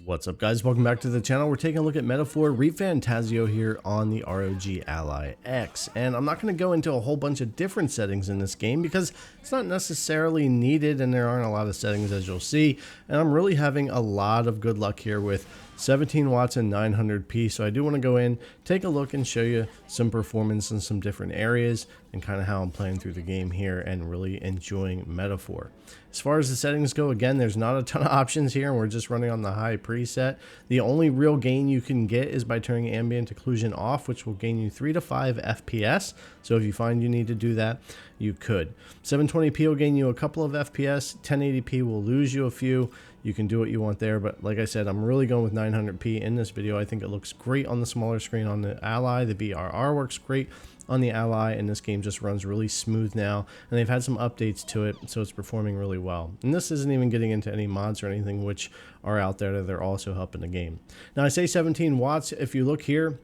What's up, guys? Welcome back to the channel. We're taking a look at Metaphor ReFantazio here on the ROG Ally X, and I'm not going to go into a whole bunch of different settings in this game because it's not necessarily needed and there aren't a lot of settings, as you'll see, and I'm really having a lot of good luck here with 17 watts and 900p. So I do want to go in, take a look, and show you some performance in some different areas and kind of how I'm playing through the game here and really enjoying Metaphor. As far as the settings go, again, there's not a ton of options here, and we're just running on the high preset. The only real gain you can get is by turning ambient occlusion off, which will gain you 3 to 5 FPS. So if you find you need to do that, you could. 720p will gain you a couple of FPS. 1080p will lose you a few. You can do what you want there, but like I said, I'm really going with 900p in this video. I think it looks great on the smaller screen on the Ally. The BRR works great on the Ally, and this game just runs really smooth now, and they've had some updates to it, so it's performing really well. And this isn't even getting into any mods or anything which are out there that are also helping the game. Now, I say 17 watts. If you look here,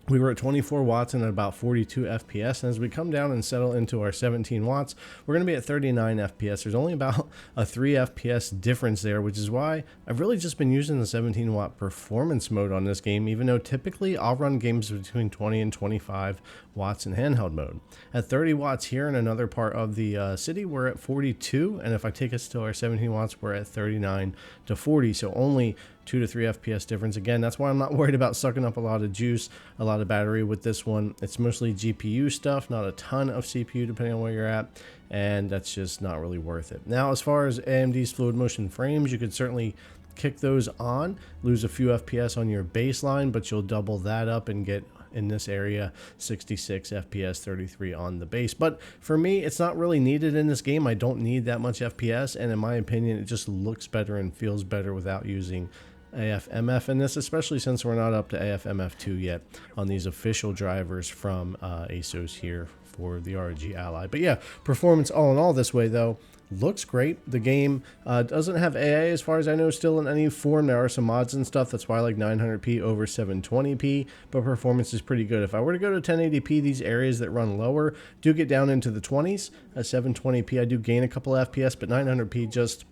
we were at 24 watts and at about 42 FPS, and as we come down and settle into our 17 watts, we're going to be at 39 FPS. There's only about a 3 FPS difference there, which is why I've really just been using the 17 watt performance mode on this game, even though typically I'll run games between 20 and 25 watts in handheld mode. At 30 watts here in another part of the city, we're at 42, and if I take us to our 17 watts, we're at 39 to 40, so only 2 to 3 FPS difference. Again, that's why I'm not worried about sucking up a lot of juice, a lot of battery with this one. It's mostly GPU stuff, not a ton of CPU depending on where you're at, and that's just not really worth it. Now, as far as AMD's fluid motion frames, you could certainly kick those on, lose a few FPS on your baseline, but you'll double that up and get, in this area, 66 FPS, 33 on the base. But for me, it's not really needed in this game. I don't need that much FPS, and in my opinion, it just looks better and feels better without using AF/MF in this, especially since we're not up to AF/MF2 yet on these official drivers from ASUS here for the ROG Ally. But yeah, performance all in all this way, though, looks great. The game doesn't have AA as far as I know still in any form. There are some mods and stuff. That's why I like 900p over 720p, but performance is pretty good. If I were to go to 1080p, these areas that run lower do get down into the 20s. At 720p, I do gain a couple FPS, but 900p just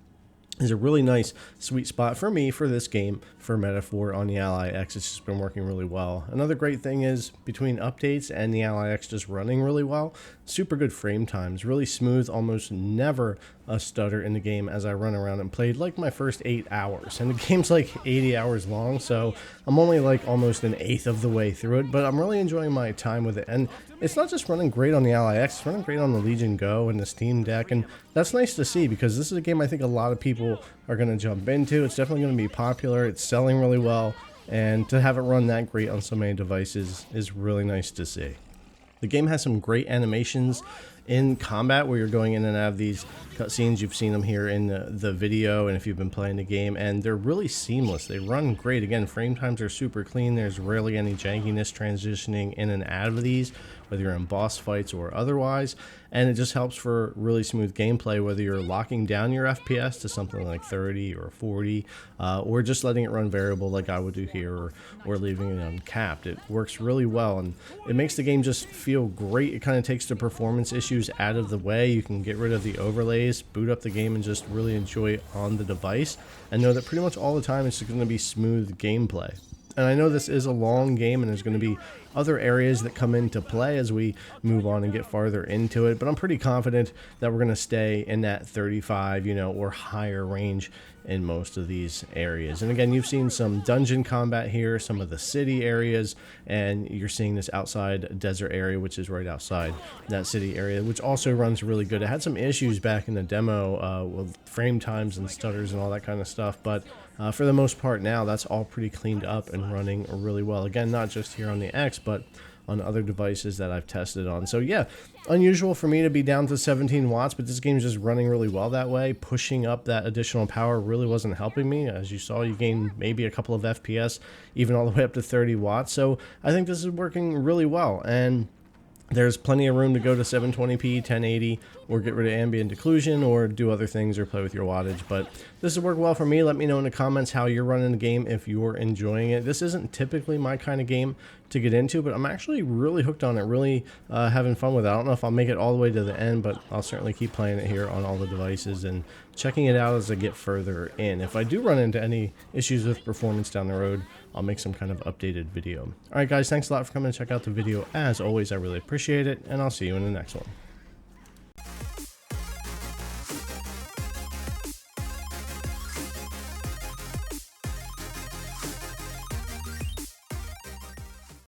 is a really nice sweet spot for me for this game for Metaphor on the Ally X. It's just been working really well. Another great thing is between updates and the Ally X just running really well, super good frame times, really smooth, almost never a stutter in the game as I run around and played like my first 8 hours. And the game's like 80 hours long, so I'm only like almost an eighth of the way through it, but I'm really enjoying my time with it. And it's not just running great on the Ally X, it's running great on the Legion Go and the Steam Deck, and that's nice to see because this is a game I think a lot of people are going to jump into. It's definitely going to be popular, it's selling really well, and to have it run that great on so many devices is really nice to see. The game has some great animations in combat where you're going in and out of these cutscenes. You've seen them here in the video, and if you've been playing the game, and they're really seamless. They run great. Again, frame times are super clean. There's rarely any jankiness transitioning in and out of these, whether you're in boss fights or otherwise, and it just helps for really smooth gameplay, whether you're locking down your FPS to something like 30 or 40, or just letting it run variable like I would do here, or leaving it uncapped. It works really well, and it makes the game just feel great. It kind of takes the performance issues out of the way. You can get rid of the overlays, boot up the game, and just really enjoy it on the device, and know that pretty much all the time it's going to be smooth gameplay. And I know this is a long game and there's going to be other areas that come into play as we move on and get farther into it, but I'm pretty confident that we're going to stay in that 35, or higher range in most of these areas. And again, you've seen some dungeon combat here, some of the city areas, and you're seeing this outside desert area, which is right outside that city area, which also runs really good. It had some issues back in the demo with frame times and stutters and all that kind of stuff, but for the most part now, that's all pretty cleaned up and running really well. Again, not just here on the X, but on other devices that I've tested on. So yeah, unusual for me to be down to 17 watts, but this game's just running really well that way. Pushing up that additional power really wasn't helping me. As you saw, you gain maybe a couple of FPS, even all the way up to 30 watts. So I think this is working really well, and there's plenty of room to go to 720p, 1080, or get rid of ambient occlusion, or do other things, or play with your wattage. But this has worked well for me. Let me know in the comments how you're running the game, if you're enjoying it. This isn't typically my kind of game to get into, but I'm actually really hooked on it, really having fun with it. I don't know if I'll make it all the way to the end, but I'll certainly keep playing it here on all the devices and checking it out as I get further in. If I do run into any issues with performance down the road, I'll make some kind of updated video. All right, guys, thanks a lot for coming to check out the video. As always, I really appreciate it, and I'll see you in the next one.